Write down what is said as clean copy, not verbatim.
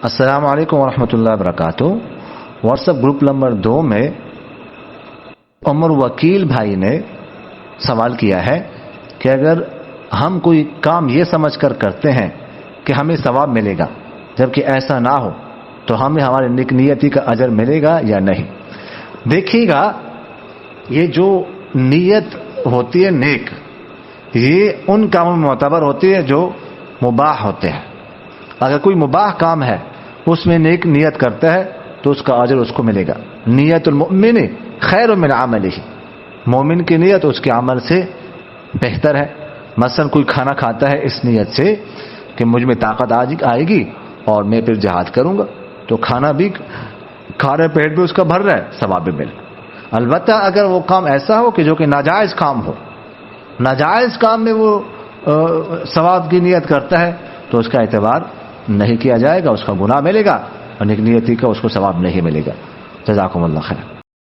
السلام علیکم ورحمۃ اللہ وبرکاتہ۔ واٹس ایپ گروپ نمبر 2 میں عمر وکیل بھائی نے سوال کیا ہے کہ اگر ہم کوئی کام یہ سمجھ کر کرتے ہیں کہ ہمیں ثواب ملے گا، جبکہ ایسا نہ ہو تو ہمیں ہمارے نیک نیتی کا اجر ملے گا یا نہیں؟ دیکھیے گا، یہ جو نیت ہوتی ہے نیک، یہ ان کاموں میں معتبر ہوتی ہے جو مباح ہوتے ہیں۔ اگر کوئی مباح کام ہے اس میں نیک نیت کرتا ہے تو اس کا اجر اس کو ملے گا۔ نیت المؤمن خیر من عملہ، مومن کی نیت اس کے عمل سے بہتر ہے۔ مثلا کوئی کھانا کھاتا ہے اس نیت سے کہ مجھ میں طاقت آئے گی اور میں پھر جہاد کروں گا، تو کھانا بھی کھا رہے، پیٹ بھی اس کا بھر رہا ہے، ثواب بھی ملے۔ البتہ اگر وہ کام ایسا ہو کہ جو کہ ناجائز کام ہو، ناجائز کام میں وہ ثواب کی نیت کرتا ہے تو اس کا اعتبار نہیں کیا جائے گا، اس کا گناہ ملے گا اور نیک نیتی کا اس کو ثواب نہیں ملے گا۔ جزاکم اللہ خیر۔